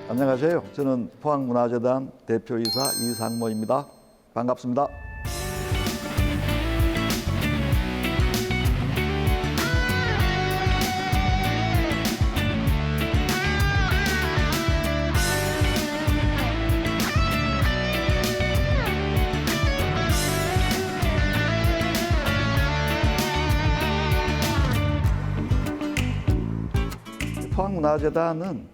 안녕하세요. 저는 포항문화재단 대표이사 이상모입니다. 반갑습니다. 포항문화재단은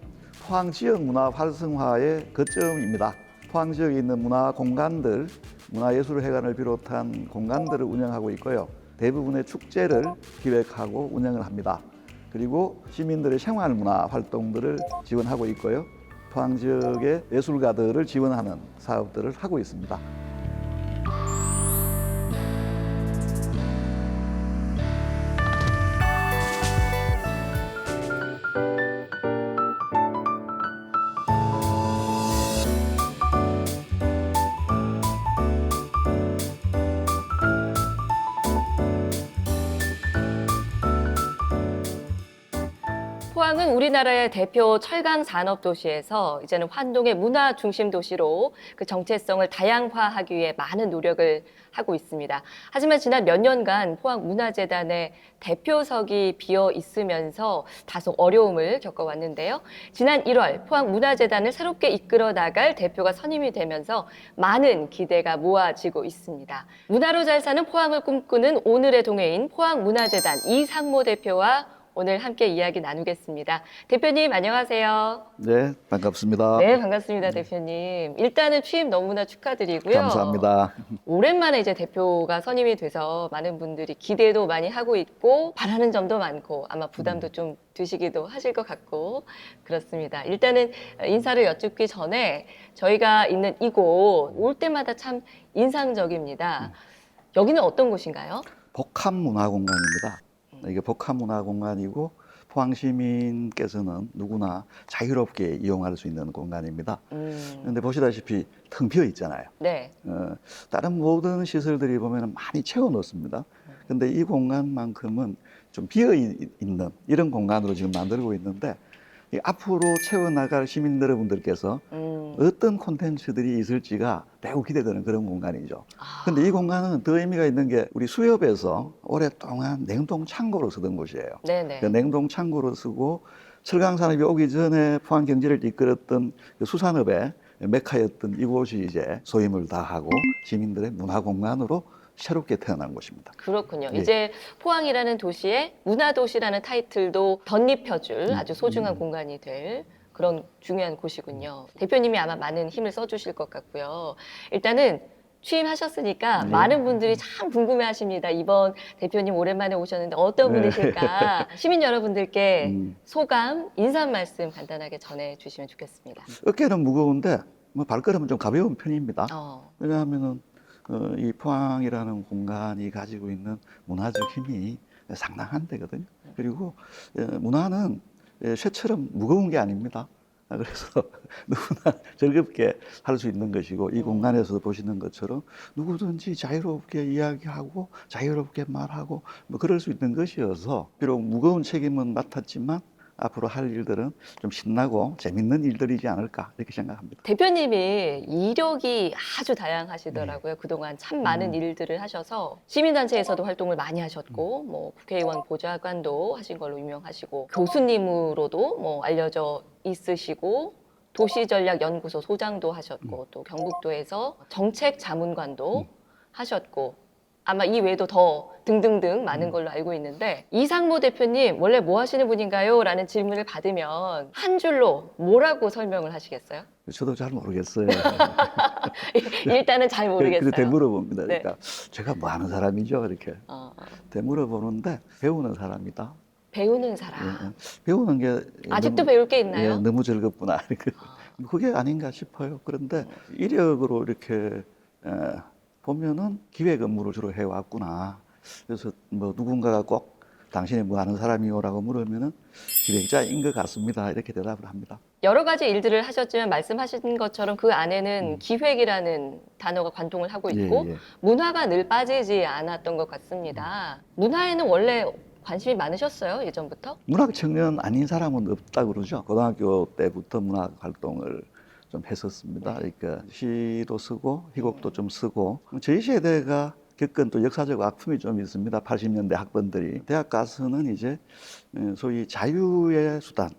포항 지역 문화 활성화의 거점입니다. 포항 지역에 있는 문화 공간들, 문화예술회관을 비롯한 공간들을 운영하고 있고요. 대부분의 축제를 기획하고 운영을 합니다. 그리고 시민들의 생활문화 활동들을 지원하고 있고요. 포항 지역의 예술가들을 지원하는 사업들을 하고 있습니다. 포항은 우리나라의 대표 철강 산업 도시에서 이제는 환동의 문화 중심 도시로 그 정체성을 다양화하기 위해 많은 노력을 하고 있습니다. 하지만 지난 몇 년간 포항문화재단의 대표석이 비어 있으면서 다소 어려움을 겪어왔는데요. 지난 1월 포항문화재단을 새롭게 이끌어 나갈 대표가 선임이 되면서 많은 기대가 모아지고 있습니다. 문화로 잘 사는 포항을 꿈꾸는 오늘의 동해인 포항문화재단 이상모 대표와 오늘 함께 이야기 나누겠습니다. 대표님 안녕하세요. 네, 반갑습니다. 네, 반갑습니다, 대표님. 일단은 취임 너무나 축하드리고요. 감사합니다. 오랜만에 이제 대표가 선임이 돼서 많은 분들이 기대도 많이 하고 있고 바라는 점도 많고 아마 부담도 좀 드시기도 하실 것 같고 그렇습니다. 일단은 인사를 여쭙기 전에 저희가 있는 이곳 올 때마다 참 인상적입니다. 여기는 어떤 곳인가요? 복합문화공간입니다. 이게 복합문화공간이고 포항 시민께서는 누구나 자유롭게 이용할 수 있는 공간입니다. 그런데 보시다시피 텅 비어 있잖아요. 네. 다른 모든 시설들이 보면 많이 채워 넣습니다. 근데 이 공간만큼은 좀 비어 있는 이런 공간으로 지금 만들고 있는데 이 앞으로 채워나갈 시민 여러분들께서 어떤 콘텐츠들이 있을지가 매우 기대되는 그런 공간이죠. 근데 이 공간은 더 의미가 있는 게 우리 수협에서 오랫동안 냉동 창고로 쓰던 곳이에요. 네네. 그 냉동 창고로 쓰고 철강 산업이 오기 전에 포항 경제를 이끌었던 그 수산업의 메카였던 이곳이 이제 소임을 다하고 시민들의 문화 공간으로 새롭게 태어난 곳입니다. 그렇군요. 예. 이제 포항이라는 도시에 문화도시라는 타이틀도 덧입혀줄 아주 소중한 공간이 될 그런 중요한 곳이군요. 대표님이 아마 많은 힘을 써주실 것 같고요. 일단은 취임하셨으니까 네. 많은 분들이 참 궁금해하십니다. 이번 대표님 오랜만에 오셨는데 어떤 네. 분이실까? 시민 여러분들께 음. 소감, 인사 말씀 간단하게 전해주시면 좋겠습니다. 어깨는 무거운데 뭐 발걸음은 좀 가벼운 편입니다. 왜냐하면은 이 포항이라는 공간이 가지고 있는 문화적 힘이 상당한 데거든요. 그리고 문화는 쇠처럼 무거운 게 아닙니다. 그래서 누구나 즐겁게 할 수 있는 것이고 이 공간에서 보시는 것처럼 누구든지 자유롭게 이야기하고 자유롭게 말하고 뭐 그럴 수 있는 것이어서 비록 무거운 책임은 맡았지만 앞으로 할 일들은 좀 신나고 재밌는 일들이지 않을까 이렇게 생각합니다. 대표님이 이력이 아주 다양하시더라고요. 그동안 참 많은 일들을 하셔서 시민단체에서도 활동을 많이 하셨고 뭐 국회의원 보좌관도 하신 걸로 유명하시고 교수님으로도 뭐 알려져 있으시고 도시전략연구소 소장도 하셨고 또 경북도에서 정책자문관도 하셨고 아마 이 외에도 더 등등등 많은 걸로 알고 있는데 이상모 대표님 원래 뭐 하시는 분인가요? 라는 질문을 받으면 한 줄로 뭐라고 설명을 하시겠어요? 저도 잘 모르겠어요. 일단은 잘 모르겠어요. 그래 되물어봅니다. 네. 그러니까 제가 뭐 하는 사람이죠 이렇게 되물어보는데 배우는 사람이다. 배우는 사람. 배우는 게 아직도 너무, 배울 게 있나요? 너무 즐겁구나. 그게 아닌가 싶어요. 그런데 이력으로 이렇게 보면은 기획 업무를 주로 해왔구나. 그래서 뭐 누군가가 꼭 당신이 뭐 하는 사람이요라고 물으면은 기획자인 것 같습니다. 이렇게 대답을 합니다. 여러 가지 일들을 하셨지만 말씀하신 것처럼 그 안에는 기획이라는 단어가 관통을 하고 있고 예. 문화가 늘 빠지지 않았던 것 같습니다. 문화에는 원래 관심이 많으셨어요, 예전부터? 문학 청년 아닌 사람은 없다 그러죠. 고등학교 때부터 문학 활동을 좀 했었습니다. 그러니까 시도 쓰고 희곡도 좀 쓰고 저희 세대가 겪은 또 역사적 아픔이 좀 있습니다. 80년대 학번들이 대학 가서는 이제 소위 자유의 수단,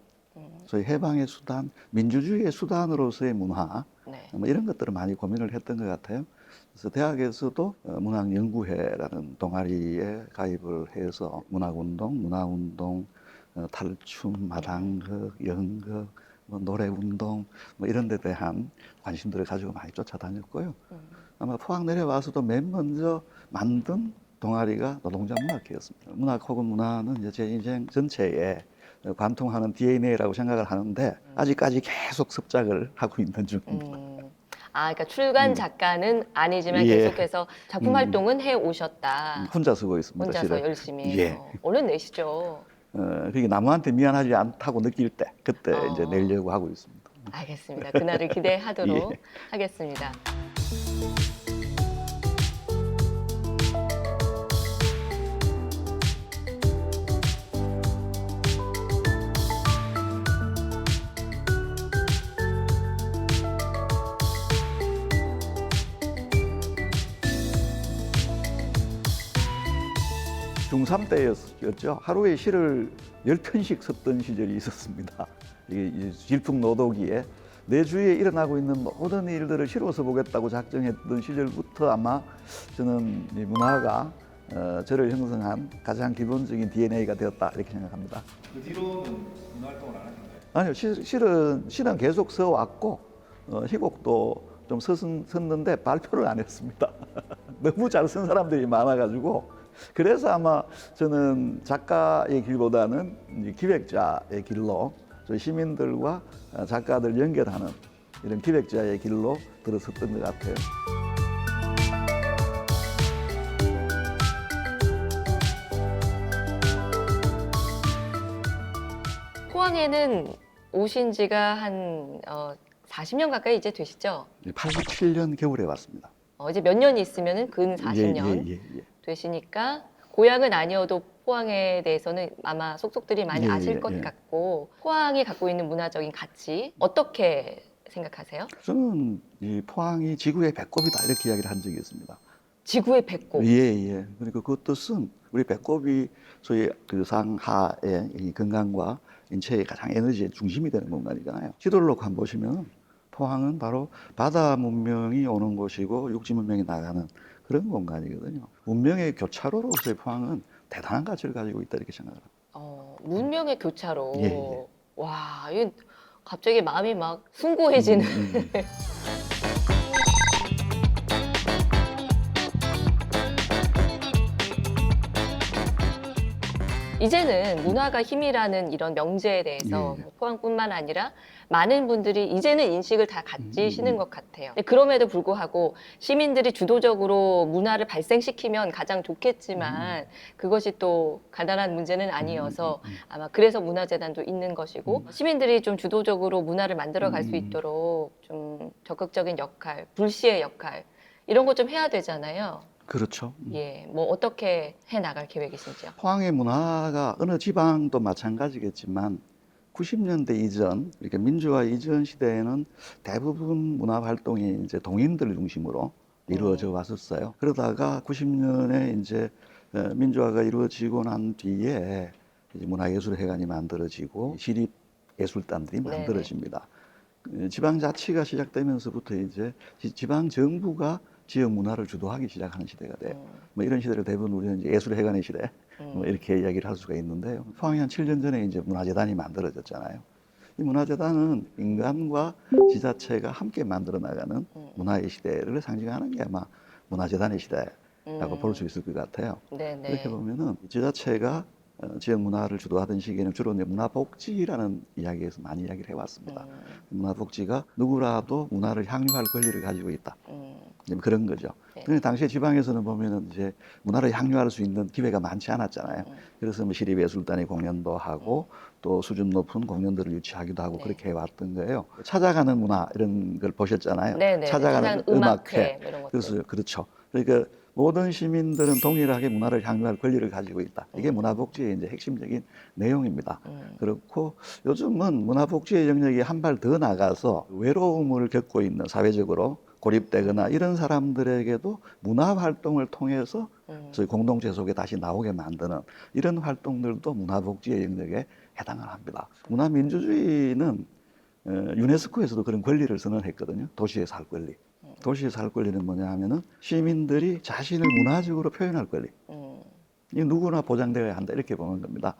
소위 해방의 수단, 민주주의의 수단으로서의 문화 네. 뭐 이런 것들을 많이 고민을 했던 것 같아요. 그래서 대학에서도 문학연구회라는 동아리에 가입을 해서 문학운동, 문화운동, 탈춤, 마당극, 연극, 뭐 노래운동 뭐 이런 데 대한 관심들을 가지고 많이 쫓아다녔고요. 아마 포항 내려와서도 맨 먼저 만든 동아리가 노동자문학회였습니다. 문학 혹은 문화는 이제 제 인생 전체에 관통하는 DNA라고 생각을 하는데 아직까지 계속 습작을 하고 있는 중입니다. 그러니까 출간 작가는 아니지만 예. 계속해서 작품 활동은 해 오셨다. 혼자 쓰고 있습니다. 혼자서 실은. 열심히. 예. 얼른 내시죠. 그게 남한테 미안하지 않다고 느낄 때 그때 이제 내려고 하고 있습니다. 알겠습니다. 그날을 기대하도록 예. 하겠습니다. 중3 때였죠. 하루에 시를 10편씩 썼던 시절이 있었습니다. 이 질풍노도기에 내 주위에 일어나고 있는 모든 일들을 시로 써보겠다고 작정했던 시절부터 아마 저는 이 문화가 저를 형성한 가장 기본적인 DNA가 되었다 이렇게 생각합니다. 그 뒤로는 문화 활동을 안 하셨나요? 아니요, 시는 계속 써왔고 희곡도 좀 썼는데 발표를 안 했습니다. 너무 잘 쓴 사람들이 많아가지고 그래서 아마 저는 작가의 길보다는 이제 기획자의 길로 저희 시민들과 작가들 연결하는 이런 기획자의 길로 들어섰던 것 같아요. 포항에는 오신 지가 한 40년 가까이 이제 되시죠? 87년 겨울에 왔습니다. 이제 몇 년이 있으면은 근 40년 예. 되시니까 고향은 아니어도 포항에 대해서는 아마 속속들이 많이 예, 아실 예, 것 예. 같고 포항이 갖고 있는 문화적인 가치 어떻게 생각하세요? 저는 이 포항이 지구의 배꼽이다 이렇게 이야기를 한 적이 있습니다. 지구의 배꼽. 예. 그러니까 그 뜻은 우리 배꼽이 소위 그 상하의 이 건강과 인체의 가장 에너지의 중심이 되는 공간이잖아요. 지도를 놓고 한번 보시면 포항은 바로 바다 문명이 오는 곳이고 육지 문명이 나가는 그런 공간이거든요. 문명의 교차로로서의 포항은 대단한 가치를 가지고 있다 이렇게 생각합니다. 문명의 교차로. 예. 와, 이거 갑자기 마음이 막 숭고해지는. 이제는 문화가 힘이라는 이런 명제에 대해서 예. 포항뿐만 아니라 많은 분들이 이제는 인식을 다 가지시는 것 같아요. 근데 그럼에도 불구하고 시민들이 주도적으로 문화를 발생시키면 가장 좋겠지만 그것이 또 간단한 문제는 아니어서 아마 그래서 문화재단도 있는 것이고 시민들이 좀 주도적으로 문화를 만들어갈 수 있도록 좀 적극적인 역할, 불시의 역할 이런 거 좀 해야 되잖아요. 그렇죠. 예, 뭐 어떻게 해 나갈 계획이신지요? 포항의 문화가 어느 지방도 마찬가지겠지만 90년대 이전, 이렇게 민주화 이전 시대에는 대부분 문화 활동이 이제 동인들 중심으로 이루어져 왔었어요. 그러다가 90년에 이제 민주화가 이루어지고 난 뒤에 이제 문화예술회관이 만들어지고 시립예술단들이 만들어집니다. 지방자치가 시작되면서부터 이제 지방정부가 지역 문화를 주도하기 시작하는 시대가 돼요. 뭐 이런 시대를 대부분 우리는 이제 예술회관의 시대 뭐 이렇게 이야기를 할 수가 있는데요. 포항이 한 7년 전에 이제 문화재단이 만들어졌잖아요. 이 문화재단은 인간과 지자체가 함께 만들어 나가는 문화의 시대를 상징하는 게 아마 문화재단의 시대라고 볼 수 있을 것 같아요. 네네. 이렇게 보면은 지자체가 지역 문화를 주도하던 시기에는 주로 이제 문화복지라는 이야기에서 많이 이야기를 해왔습니다. 문화복지가 누구라도 문화를 향유할 권리를 가지고 있다. 그런 거죠. 네. 그런데 당시에 지방에서는 보면은 이제 문화를 향유할 수 있는 기회가 많지 않았잖아요. 그래서 뭐 시립예술단이 공연도 하고 또 수준 높은 공연들을 유치하기도 하고 그렇게 해왔던 거예요. 찾아가는 문화 이런 걸 보셨잖아요. 네네. 찾아가는 음악회 뭐 이런 것들. 그래서 그렇죠. 그러니까 모든 시민들은 동일하게 문화를 향유할 권리를 가지고 있다. 이게 문화복지의 이제 핵심적인 내용입니다. 그렇고 요즘은 문화복지의 영역이 한 발 더 나가서 외로움을 겪고 있는 사회적으로 고립되거나 이런 사람들에게도 문화 활동을 통해서 저희 공동체 속에 다시 나오게 만드는 이런 활동들도 문화복지의 영역에 해당을 합니다. 문화민주주의는 유네스코에서도 그런 권리를 선언했거든요. 도시의 살 권리. 도시의 살 권리는 뭐냐 하면은 시민들이 자신을 문화적으로 표현할 권리. 이 누구나 보장되어야 한다 이렇게 보는 겁니다.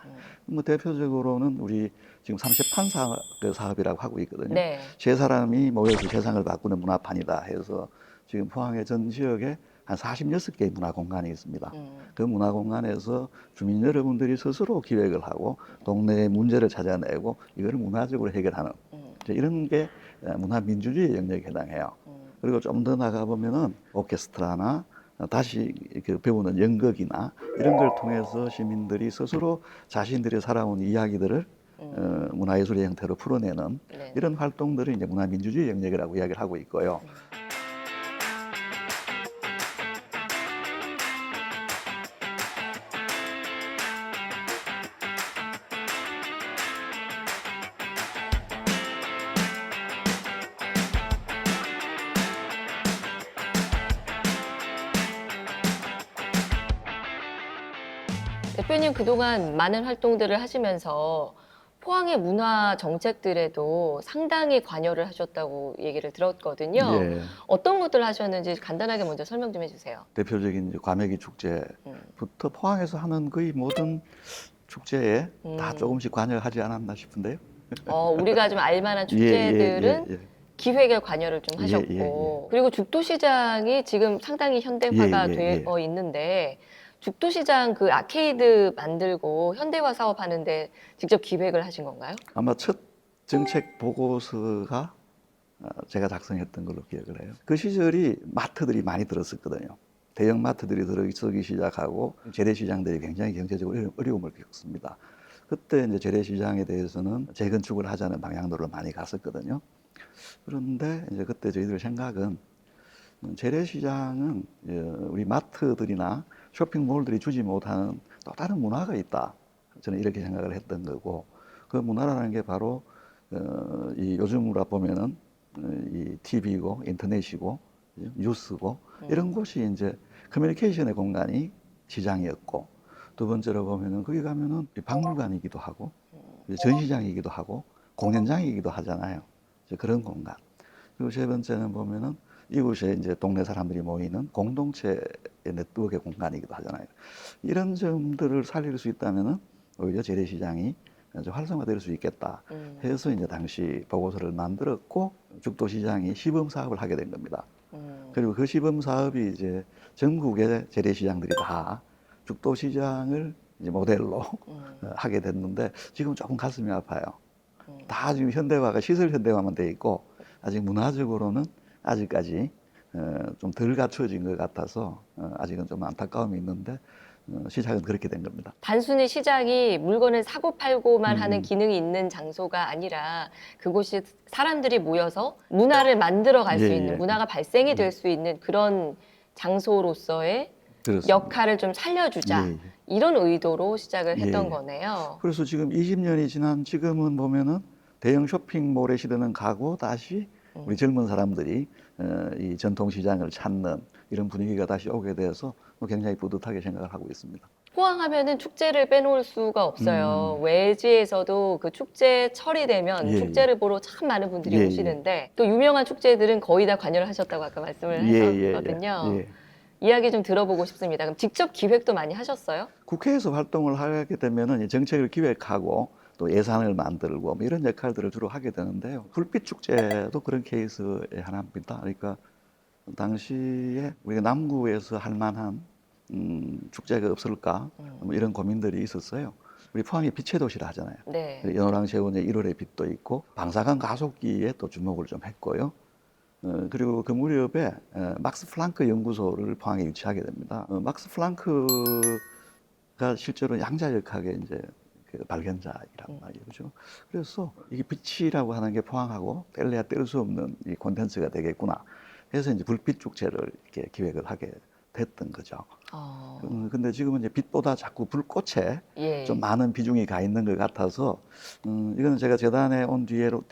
뭐 대표적으로는 우리 지금 30판 사업이라고 하고 있거든요. 네. 세 사람이 모여서 세상을 바꾸는 문화판이다 해서 지금 포항의 전 지역에 한 46개의 문화공간이 있습니다. 그 문화공간에서 주민 여러분들이 스스로 기획을 하고 동네의 문제를 찾아내고 이거를 문화적으로 해결하는 이런 게 문화민주주의 영역에 해당해요. 그리고 좀 더 나가보면은 오케스트라나 다시 이렇게 배우는 연극이나 이런 걸 통해서 시민들이 스스로 자신들이 살아온 이야기들을 문화예술의 형태로 풀어내는 네. 이런 활동들을 이제 문화민주주의 영역이라고 이야기를 하고 있고요. 대표님 그동안 많은 활동들을 하시면서 포항의 문화 정책들에도 상당히 관여를 하셨다고 얘기를 들었거든요. 예. 어떤 것들을 하셨는지 간단하게 먼저 설명 좀 해주세요. 대표적인 이제 과메기 축제부터 포항에서 하는 거의 모든 축제에 다 조금씩 관여하지 않았나 싶은데요. 우리가 좀 알만한 예, 예, 축제들은 예, 예. 기획에 관여를 좀 하셨고, 예, 예, 예. 그리고 죽도시장이 지금 상당히 현대화가 예, 예, 되어 있는데, 죽도시장 그 아케이드 만들고 현대화 사업하는데 직접 기획을 하신 건가요? 아마 첫 정책 보고서가 제가 작성했던 걸로 기억을 해요. 그 시절이 마트들이 많이 들었었거든요. 대형 마트들이 들어서기 시작하고 재래시장들이 굉장히 경제적으로 어려움을 겪습니다. 그때 이제 재래시장에 대해서는 재건축을 하자는 방향으로 많이 갔었거든요. 그런데 이제 그때 저희들 생각은 재래시장은 우리 마트들이나 쇼핑몰들이 주지 못하는 또 다른 문화가 있다. 저는 이렇게 생각을 했던 거고, 그 문화라는 게 바로 이 요즘으로 보면은 이 TV고 인터넷이고 뉴스고 이런 곳이 이제 커뮤니케이션의 공간이 시장이었고, 두 번째로 보면은 거기 가면은 박물관이기도 하고 전시장이기도 하고 공연장이기도 하잖아요. 이제 그런 공간. 그리고 세 번째는 보면은 이곳에 이제 동네 사람들이 모이는 공동체의 네트워크의 공간이기도 하잖아요. 이런 점들을 살릴 수 있다면은 오히려 재래시장이 아주 활성화될 수 있겠다 해서 이제 당시 보고서를 만들었고 죽도시장이 시범 사업을 하게 된 겁니다. 그리고 그 시범 사업이 이제 전국의 재래시장들이 다 죽도시장을 이제 모델로 하게 됐는데 지금 조금 가슴이 아파요. 다 지금 현대화가 시설 현대화만 돼 있고 아직 문화적으로는 아직까지 좀 덜 갖춰진 것 같아서 아직은 좀 안타까움이 있는데 시작은 그렇게 된 겁니다. 단순히 시장이 물건을 사고 팔고만 하는 기능이 있는 장소가 아니라 그곳이 사람들이 모여서 문화를 만들어 갈 수 예, 있는, 예. 문화가 발생이 될 수 있는 그런 장소로서의 그렇습니다. 역할을 좀 살려주자. 예, 예. 이런 의도로 시작을 했던 예, 예. 거네요. 그래서 지금 20년이 지난 지금은 보면은 대형 쇼핑몰의 시대는 가고 다시 우리 젊은 사람들이 이 전통시장을 찾는 이런 분위기가 다시 오게 돼서 굉장히 뿌듯하게 생각을 하고 있습니다. 포항하면은 축제를 빼놓을 수가 없어요. 외지에서도 그 축제철이 되면 예, 축제를 보러 참 많은 분들이 예, 오시는데 또 유명한 축제들은 거의 다 관여를 하셨다고 아까 말씀을 하셨거든요. 예. 이야기 좀 들어보고 싶습니다. 그럼 직접 기획도 많이 하셨어요? 국회에서 활동을 하게 되면은 이 정책을 기획하고 또 예산을 만들고 뭐 이런 역할들을 주로 하게 되는데요. 불빛 축제도 그런 케이스의 하나입니다. 그러니까 당시에 우리가 남구에서 할 만한 축제가 없을까 뭐 이런 고민들이 있었어요. 우리 포항이 빛의 도시라 하잖아요. 네. 연호랑 세운의 1월의 빛도 있고 방사선 가속기에 또 주목을 좀 했고요. 그리고 그 무렵에 막스 플랑크 연구소를 포항에 유치하게 됩니다. 막스 플랑크가 실제로 양자역학의 이제 그 발견자이란 말이죠. 그래서 이게 빛이라고 하는 게 포항하고 뗄래야 뗄 수 없는 이 콘텐츠가 되겠구나 해서 이제 불빛 축제를 이렇게 기획을 하게 됐던 거죠. 어. 근데 지금은 이제 빛보다 자꾸 불꽃에 예. 좀 많은 비중이 가 있는 것 같아서 이거는 제가 재단에 온 뒤로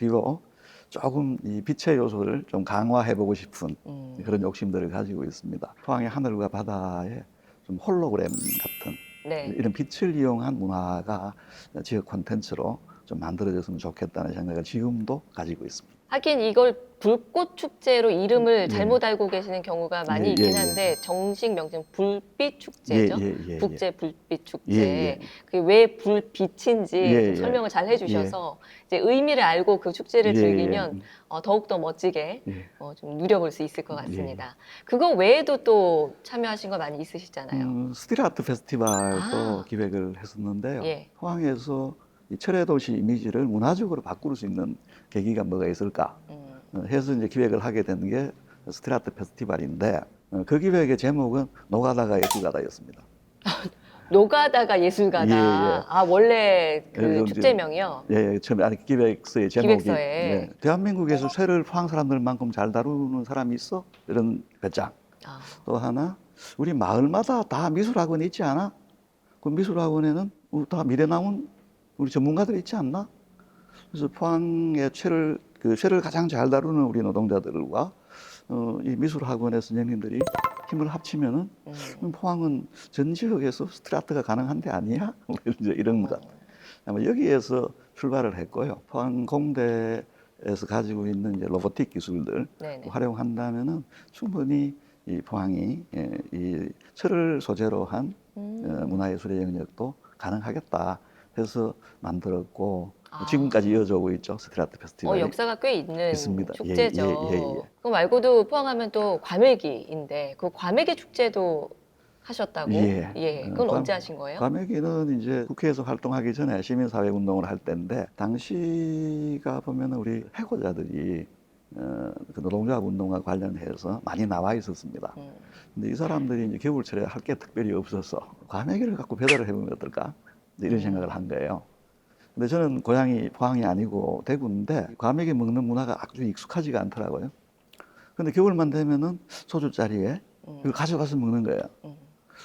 조금 이 빛의 요소를 좀 강화해보고 싶은 그런 욕심들을 가지고 있습니다. 포항의 하늘과 바다에 좀 홀로그램 같은 네. 이런 빛을 이용한 문화가 지역 콘텐츠로 좀 만들어졌으면 좋겠다는 생각을 지금도 가지고 있습니다. 하긴 이걸 불꽃 축제로 이름을 예. 잘못 알고 계시는 경우가 많이 예, 있긴 예, 한데 정식 명칭 불빛 축제죠. 예. 국제 불빛 축제. 예, 예. 그게 왜 불빛인지 예, 좀 예. 설명을 잘 해주셔서 이제 의미를 알고 그 축제를 예, 즐기면 더욱더 멋지게 예. 좀 누려볼 수 있을 것 같습니다. 그거 외에도 또 참여하신 거 많이 있으시잖아요. 스트리트 페스티벌도 아. 기획을 했었는데요. 예. 포항에서 이 철의 도시 이미지를 문화적으로 바꿀 수 있는 계기가 뭐가 있을까 해서 이제 기획을 하게 된 게 스트리트 페스티벌인데 그 기획의 제목은 노가다가 예술가다였습니다. 노가다가 예술가다. 예, 예. 아 원래 그 그래서 이제 축제명이요. 예, 처음에 아니 기획서의 제목이 기획서에. 대한민국에서 쇠를 포항 사람들만큼 잘 다루는 사람이 있어? 이런 배짱. 아. 또 하나 우리 마을마다 다 미술학원이 있지 않아? 그 미술학원에는 다 미래 나온 우리 전문가들이 있지 않나? 그래서 포항의 쇠를 가장 잘 다루는 우리 노동자들과 이 미술학원의 선생님들이 힘을 합치면은 포항은 전 지역에서 스트리트가 가능한 데 아니야? 이제 이런 것. 아마 여기에서 출발을 했고요. 포항 공대에서 가지고 있는 이제 로보틱 기술들 네네. 활용한다면은 충분히 이 포항이 이 철을 소재로 한 문화예술의 영역도 가능하겠다 해서 만들었고 지금까지 이어져 오고 있죠. 스트리트 페스티벌이. 역사가 꽤 있는 있습니다. 축제죠. 예. 그거 말고도 포항하면 또 과메기인데 그 과메기 축제도 하셨다고? 예. 그건 언제 하신 거예요? 과메기는 이제 국회에서 활동하기 전에 시민사회 운동을 할 때인데 당시가 보면 우리 해고자들이 그 노동조합 운동과 관련해서 많이 나와 있었습니다. 근데 이 사람들이 이제 겨울철에 할 게 특별히 없어서 과메기를 갖고 배달을 해보면 어떨까? 이런 생각을 한 거예요. 근데 저는 고향이 포항이 아니고 대구인데 과메기 먹는 문화가 아주 익숙하지가 않더라고요. 근데 겨울만 되면은 소주자리에 이걸 가져가서 먹는 거예요.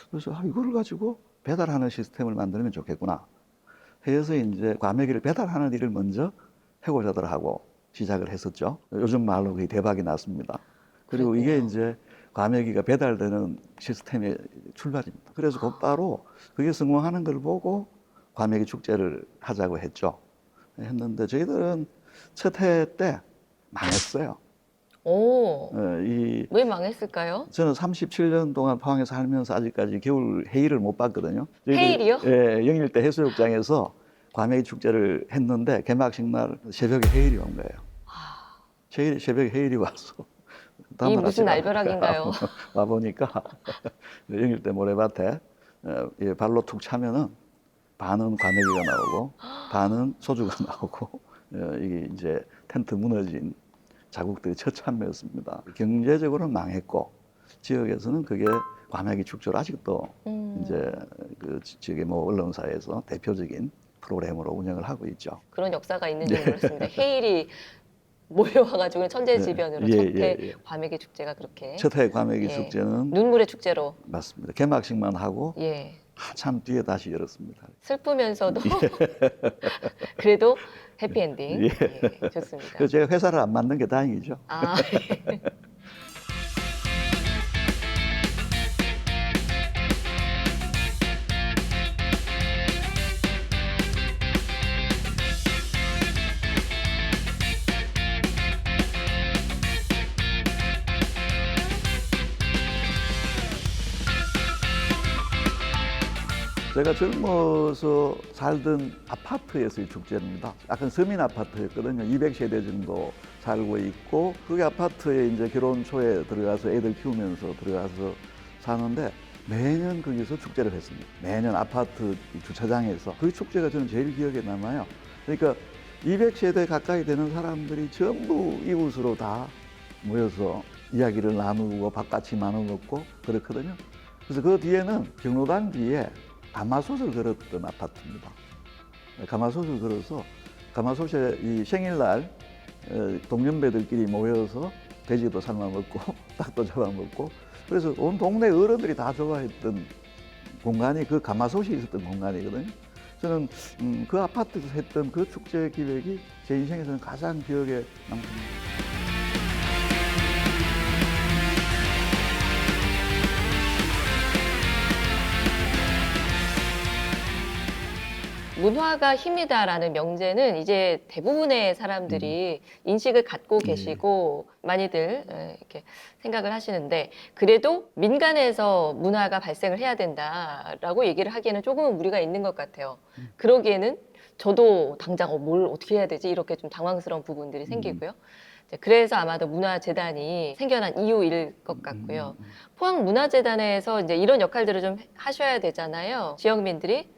그래서 이거를 가지고 배달하는 시스템을 만들면 좋겠구나 해서 이제 과메기를 배달하는 일을 먼저 해고자들하고 시작을 했었죠. 요즘 말로 그게 대박이 났습니다. 그리고 이게 이제 과메기가 배달되는 시스템의 출발입니다. 그래서 곧바로 그게 성공하는 걸 보고 과메기 축제를 하자고 했는데 저희들은 첫 해 때 망했어요. 왜 망했을까요? 저는 37년 동안 포항에 살면서 아직까지 겨울 해일을 못 봤거든요. 해일이요? 예, 영일대 해수욕장에서 과메기 축제를 했는데 개막식 날 새벽에 해일이 온 거예요. 새벽에 해일이 와서 이 무슨 날벼락인가요? 와 보니까 영일대 모래밭에 발로 툭 차면은 반은 과메기가 나오고 반은 소주가 나오고 이게 이제 텐트 무너진 자국들이 처참했습니다. 경제적으로는 망했고 지역에서는 그게 과메기 축제로 아직도 이제 그 지역의 뭐 언론사에서 대표적인 프로그램으로 운영을 하고 있죠. 그런 역사가 있는지 몰랐습니다. 해일이 모여와가지고 천재지변으로 첫해 과메기 축제가 그렇게 첫해 과메기 축제는 눈물의 축제로 맞습니다. 개막식만 하고 한참 뒤에 다시 열었습니다. 슬프면서도 그래도 해피엔딩. 좋습니다. 그래서 제가 회사를 안 만든 게 다행이죠. 제가 젊어서 살던 아파트에서의 축제입니다. 약간 서민 아파트였거든요. 200세대 정도 살고 있고 그 아파트에 이제 결혼 초에 들어가서 애들 키우면서 들어가서 사는데 매년 거기서 축제를 했습니다. 매년 아파트 주차장에서 그 축제가 저는 제일 기억에 남아요. 그러니까 200세대 가까이 되는 사람들이 전부 이웃으로 다 모여서 이야기를 나누고 밥같이 나눠 먹고 그렇거든요. 그래서 그 뒤에는 경로당 뒤에 가마솥을 걸었던 아파트입니다. 가마솥을 걸어서 가마솥에 이 생일날 동년배들끼리 모여서 돼지도 삶아 먹고 닭도 잡아 먹고 그래서 온 동네 어른들이 다 좋아했던 공간이 그 가마솥이 있었던 공간이거든요. 저는 그 아파트에서 했던 그 축제 기획이 제 인생에서는 가장 기억에 남습니다. 문화가 힘이다라는 명제는 이제 대부분의 사람들이 인식을 갖고 계시고 많이들 이렇게 생각을 하시는데, 그래도 민간에서 문화가 발생을 해야 된다라고 얘기를 하기에는 조금은 무리가 있는 것 같아요. 그러기에는 저도 당장 뭘 어떻게 해야 되지? 이렇게 좀 당황스러운 부분들이 생기고요. 그래서 아마도 문화재단이 생겨난 이유일 것 같고요. 포항문화재단에서 이제 이런 역할들을 좀 하셔야 되잖아요. 지역민들이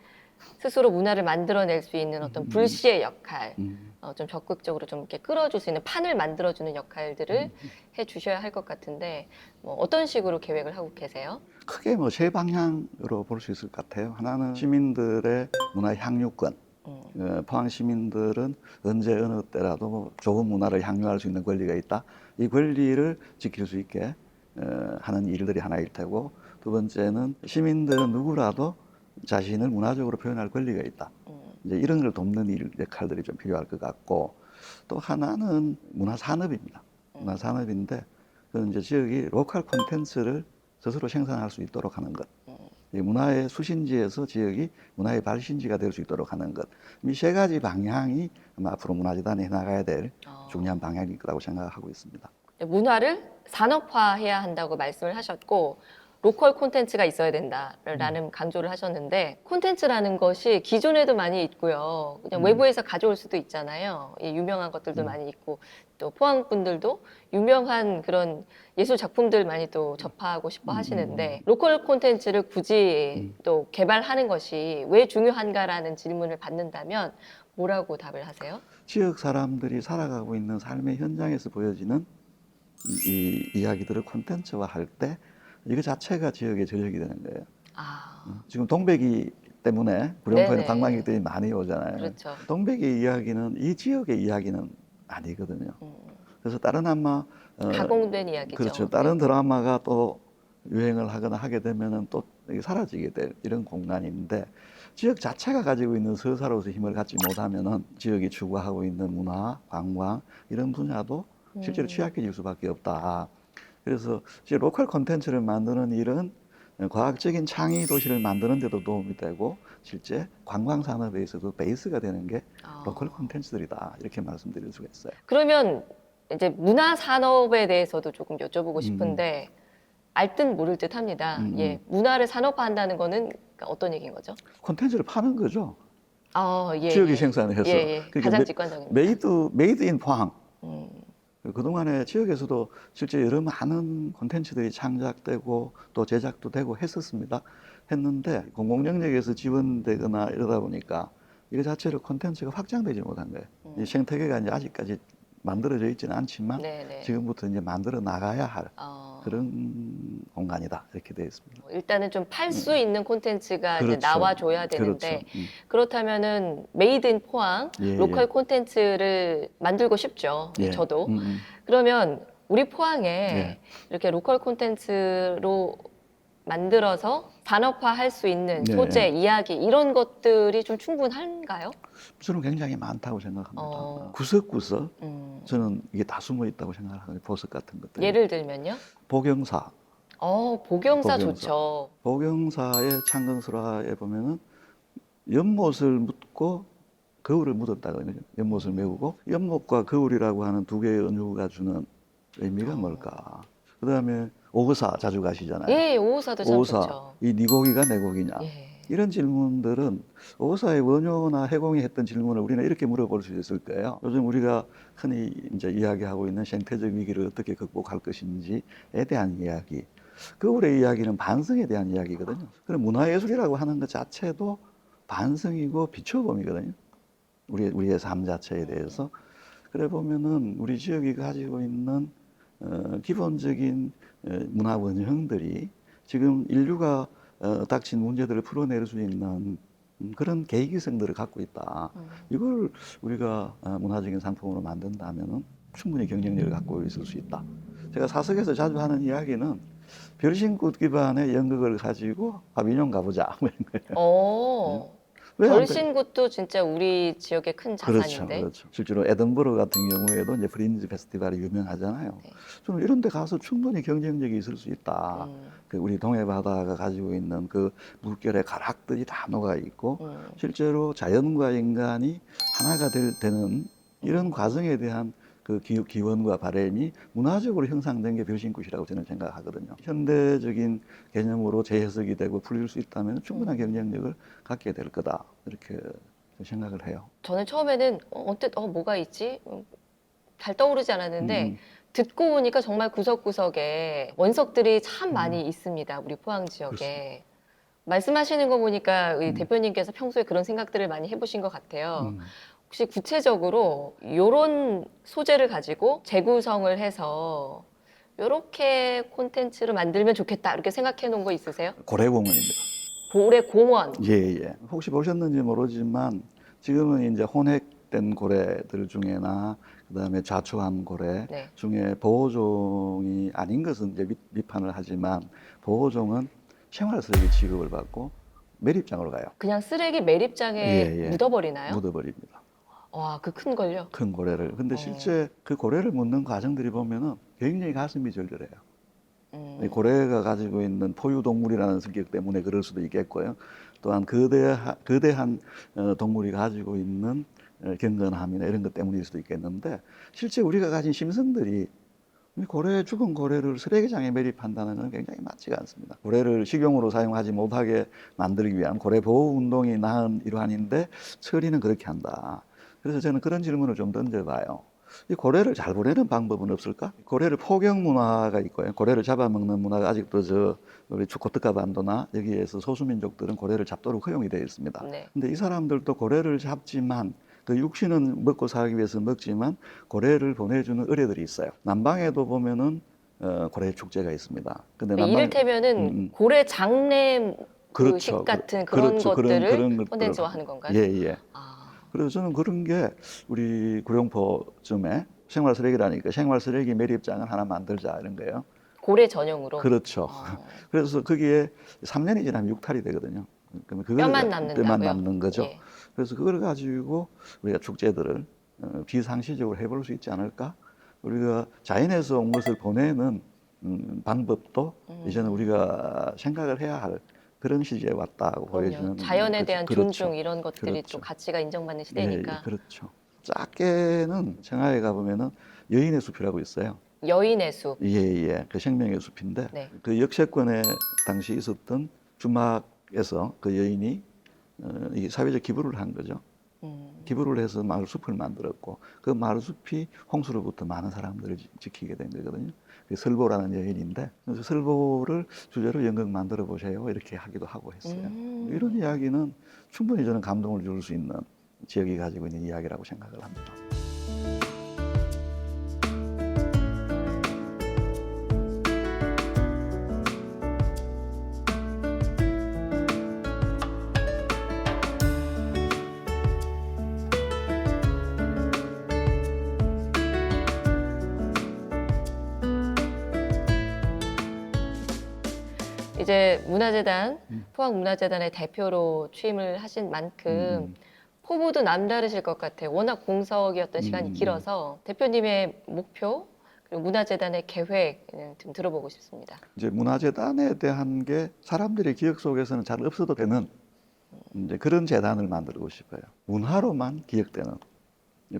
스스로 문화를 만들어낼 수 있는 어떤 불시의 역할, 좀 적극적으로 좀 이렇게 끌어줄 수 있는 판을 만들어주는 역할들을 해주셔야 할 것 같은데, 뭐 어떤 식으로 계획을 하고 계세요? 크게 뭐 세 방향으로 볼 수 있을 것 같아요. 하나는 시민들의 문화 향유권. 포항 시민들은 언제 어느 때라도 뭐 좋은 문화를 향유할 수 있는 권리가 있다. 이 권리를 지킬 수 있게 하는 일들이 하나일 테고, 두 번째는 시민들은 누구라도 자신을 문화적으로 표현할 권리가 있다. 이제 이런 걸 돕는 일 역할들이 좀 필요할 것 같고, 또 하나는 문화산업입니다. 문화산업인데, 그건 이제 지역이 로컬 콘텐츠를 스스로 생산할 수 있도록 하는 것. 이 문화의 수신지에서 지역이 문화의 발신지가 될 수 있도록 하는 것. 이 세 가지 방향이 아마 앞으로 문화재단이 해나가야 될 중요한 방향일 거라고 생각하고 있습니다. 문화를 산업화해야 한다고 말씀을 하셨고, 로컬 콘텐츠가 있어야 된다라는 강조를 하셨는데, 콘텐츠라는 것이 기존에도 많이 있고요. 그냥 외부에서 가져올 수도 있잖아요. 예, 유명한 것들도 많이 있고, 또 포항 분들도 유명한 그런 예술 작품들 많이 또 접하고 싶어 하시는데, 로컬 콘텐츠를 굳이 또 개발하는 것이 왜 중요한가라는 질문을 받는다면 뭐라고 답을 하세요? 지역 사람들이 살아가고 있는 삶의 현장에서 보여지는 이 이야기들을 콘텐츠화 할 때 이거 자체가 지역의 전력이 되는 거예요. 지금 동백이 때문에 구룡포에는 네네. 관광객들이 많이 오잖아요. 그렇죠. 동백의 이야기는 이 지역의 이야기는 아니거든요. 그래서 다른 아마 가공된 이야기죠. 그렇죠. 다른 드라마가 또 유행을 하거나 하게 되면은 또 이게 사라지게 될 이런 공간인데, 지역 자체가 가지고 있는 서사로서 힘을 갖지 못하면은 지역이 추구하고 있는 문화, 관광 이런 분야도 실제로 취약해질 수밖에 없다. 그래서 이제 로컬 콘텐츠를 만드는 일은 과학적인 창의 도시를 만드는 데도 도움이 되고, 실제 관광 산업에 있어도 베이스가 되는 게 로컬 콘텐츠들이다. 이렇게 말씀드릴 수가 있어요. 그러면 이제 문화 산업에 대해서도 조금 여쭤보고 싶은데, 알 듯 모를 듯 합니다. 예, 문화를 산업화한다는 거는 어떤 얘기인 거죠? 콘텐츠를 파는 거죠. 예, 지역이 예. 생산을 해서. 예, 예. 그러니까 가장 직관적입니다. 메이드 인 포항. 음, 그동안에 지역에서도 실제 여러 많은 콘텐츠들이 창작되고 또 제작도 되고 했었습니다. 했는데 공공 영역에서 지원되거나 이러다 보니까 이거 자체로 콘텐츠가 확장되지 못한 거예요. 이 생태계가 이제 아직까지 만들어져 있지는 않지만 네네. 지금부터 이제 만들어 나가야 할 그런 공간이다, 이렇게 되어 있습니다. 일단은 좀 팔 수 있는 콘텐츠가 이제 그렇죠. 나와줘야 되는데, 그렇죠. 그렇다면은 메이드 인 포항 예, 로컬 예. 콘텐츠를 만들고 싶죠. 예. 저도. 그러면 우리 포항에 예. 이렇게 로컬 콘텐츠로 만들어서 산업화할 수 있는 네. 소재, 이야기 이런 것들이 좀 충분한가요? 저는 굉장히 많다고 생각합니다. 어. 구석구석 음, 저는 이게 다 숨어 있다고 생각하거든요. 보석 같은 것들. 예를 들면요? 복영사. 복영사 복영사. 좋죠. 복영사의 창건설화에 보면은 연못을 묻고 거울을 묻었다거든요. 연못을 메우고 연못과 거울이라고 하는 두 개의 은유가 주는 의미가 뭘까? 그다음에 오거사 자주 가시잖아요. 예, 오호사도 참 오거사, 좋죠. 이 네 고기가 내 고기냐? 예. 이런 질문들은 오거사의 원효나 해공이 했던 질문을 우리는 이렇게 물어볼 수 있을 거예요. 요즘 우리가 흔히 이제 이야기하고 있는 생태적 위기를 어떻게 극복할 것인지에 대한 이야기. 거울의 이야기는 반성에 대한 이야기거든요. 그럼 문화예술이라고 하는 것 자체도 반성이고 비춰봄이거든요. 우리의 삶 자체에 대해서. 그래 보면은 우리 지역이 가지고 있는 기본적인 문화 원형들이 지금 인류가 닥친 문제들을 풀어낼 수 있는 그런 계기성들을 갖고 있다. 이걸 우리가 문화적인 상품으로 만든다면은 충분히 경쟁력을 갖고 있을 수 있다. 제가 사석에서 자주 하는 이야기는 별신굿 기반의 연극을 가지고 아비뇽 가보자 뭐 이런 거예요. 어, 왜안 별신굿도 진짜 우리 지역의 큰 그렇죠, 자산인데. 그렇죠. 실제로 에든버러 같은 경우에도 이제 프린지 페스티벌이 유명하잖아요. 네. 저는 이런 데 가서 충분히 경쟁력이 있을 수 있다. 그 우리 동해 바다가 가지고 있는 그 물결의 가락들이 다 녹아 있고 실제로 자연과 인간이 하나가 되는 이런 과정에 대한 그 기원과 바람이 문화적으로 형성된 게 별신굿이라고 저는 생각하거든요. 현대적인 개념으로 재해석이 되고 풀릴 수 있다면 충분한 경쟁력을 갖게 될 거다. 이렇게 생각을 해요. 저는 처음에는 언뜻 뭐가 있지? 잘 떠오르지 않았는데 듣고 보니까 정말 구석구석에 원석들이 참 많이 있습니다. 우리 포항 지역에. 그렇습니다. 말씀하시는 거 보니까 우리 대표님께서 평소에 그런 생각들을 많이 해보신 것 같아요. 혹시 구체적으로 이런 소재를 가지고 재구성을 해서 이렇게 콘텐츠를 만들면 좋겠다 이렇게 생각해 놓은 거 있으세요? 고래공원입니다. 고래 공원. 예. 혹시 보셨는지 모르지만 지금은 이제 혼획된 고래들 중에나 그다음에 좌초한 고래 네. 중에 보호종이 아닌 것은 이제 비판을 하지만 보호종은 생활 쓰레기 취급을 받고 매립장으로 가요. 그냥 쓰레기 매립장에 묻어버리나요? 묻어버립니다. 와, 그 큰 걸요? 큰 고래를. 근데 실제 그 고래를 묻는 과정들이 보면은 굉장히 가슴이 절절해요. 이 고래가 가지고 있는 포유동물이라는 성격 때문에 그럴 수도 있겠고요. 또한 거대한 동물이 가지고 있는 경건함이나 이런 것 때문일 수도 있겠는데 실제 우리가 가진 심성들이 죽은 고래를 쓰레기장에 매립한다는 건 굉장히 맞지가 않습니다. 고래를 식용으로 사용하지 못하게 만들기 위한 고래 보호 운동이 낳은 일환인데 처리는 그렇게 한다. 그래서 저는 그런 질문을 좀 던져봐요. 이 고래를 잘 보내는 방법은 없을까? 고래를 포경 문화가 있고요. 고래를 잡아먹는 문화가 아직도 우리 주코트카 반도나 여기에서 소수민족들은 고래를 잡도록 허용이 되어 있습니다. 네. 근데 이 사람들도 고래를 잡지만 그 육신은 먹고 살기 위해서 먹지만 고래를 보내주는 의뢰들이 있어요. 남방에도 보면은 고래 축제가 있습니다. 근데 이를테면은 고래 장례 그렇죠. 식 같은 그런 것들을 그런 콘텐츠화하는 건가요? 예. 아. 그래서 저는 그런 게 우리 구룡포쯤에 생활 쓰레기라니까 생활 쓰레기 매립장을 하나 만들자 이런 거예요. 고래 전용으로. 그렇죠. 그래서 거기에 3년이 지나면 육탈이 되거든요. 그러면 뼈만 남는다고요? 뼈만 남는 거죠. 예. 그래서 그걸 가지고 우리가 축제들을 비상시적으로 해볼 수 있지 않을까? 우리가 자연에서 온 것을 보내는 방법도 이제는 우리가 생각을 해야 할 그런 시기에 왔다고 보여주는. 자연에 대한 그렇죠. 존중 이런 것들이 그렇죠. 또 가치가 인정받는 시대니까. 예, 그렇죠. 작게는 청하에 가보면은 여인의 숲이라고 있어요. 여인의 숲. 예. 그 생명의 숲인데 네. 그 역세권에 당시 있었던 주막에서 그 여인이 이 사회적 기부를 한 거죠. 기부를 해서 마을 숲을 만들었고 그 마을 숲이 홍수로부터 많은 사람들을 지키게 된 거거든요. 설보라는 여인인데 그래서 설보를 주제로 연극 만들어 보세요 이렇게 하기도 하고 했어요. 이런 이야기는 충분히 저는 감동을 줄 수 있는 지역이 가지고 있는 이야기라고 생각을 합니다. 이제 문화재단, 포항문화재단의 대표로 취임을 하신 만큼 포부도 남다르실 것 같아요. 워낙 공석이었던 시간이 길어서 대표님의 목표 그리고 문화재단의 계획 좀 들어보고 싶습니다. 이제 문화재단에 대한 게 사람들의 기억 속에서는 잘 없어도 되는 이제 그런 재단을 만들고 싶어요. 문화로만 기억되는.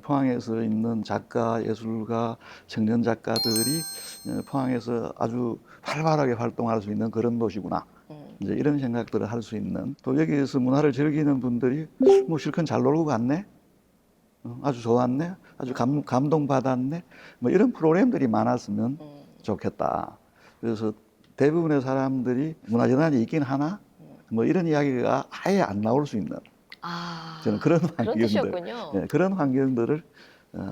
포항에서 있는 작가, 예술가, 청년 작가들이 포항에서 아주 활발하게 활동할 수 있는 그런 도시구나. 이제 이런 생각들을 할 수 있는 또 여기에서 문화를 즐기는 분들이 뭐 실컷 잘 놀고 갔네. 아주 좋았네. 아주 감동받았네. 뭐 이런 프로그램들이 많았으면 좋겠다. 그래서 대부분의 사람들이 문화재단이 있긴 하나? 뭐 이런 이야기가 아예 안 나올 수 있는 저는 그런 뜻이었군요. 네, 그런 환경들을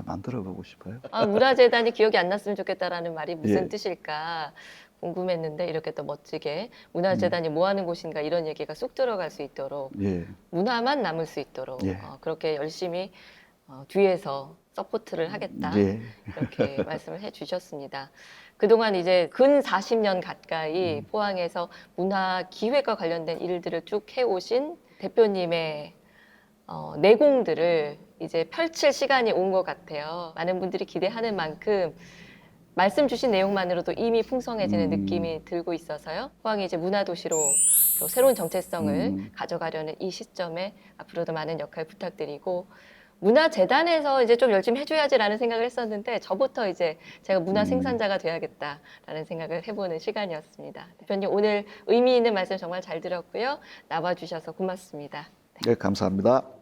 만들어 보고 싶어요. 문화재단이 기억이 안 났으면 좋겠다라는 말이 무슨 예. 뜻일까 궁금했는데 이렇게 또 멋지게 문화재단이 뭐 하는 곳인가 이런 얘기가 쏙 들어갈 수 있도록 예. 문화만 남을 수 있도록 예. 그렇게 열심히 뒤에서 서포트를 하겠다. 예. 이렇게 말씀을 해주셨습니다. 그동안 이제 근 40년 가까이 포항에서 문화 기획과 관련된 일들을 쭉 해오신 대표님의 내공들을 이제 펼칠 시간이 온 것 같아요. 많은 분들이 기대하는 만큼 말씀 주신 내용만으로도 이미 풍성해지는 느낌이 들고 있어서요. 포항이 이제 문화도시로 또 새로운 정체성을 가져가려는 이 시점에 앞으로도 많은 역할 부탁드리고, 문화재단에서 이제 좀 열심히 해줘야지라는 생각을 했었는데 저부터 이제 제가 문화 생산자가 돼야겠다라는 생각을 해보는 시간이었습니다. 대표님 오늘 의미 있는 말씀 정말 잘 들었고요. 나와주셔서 고맙습니다. 네, 감사합니다.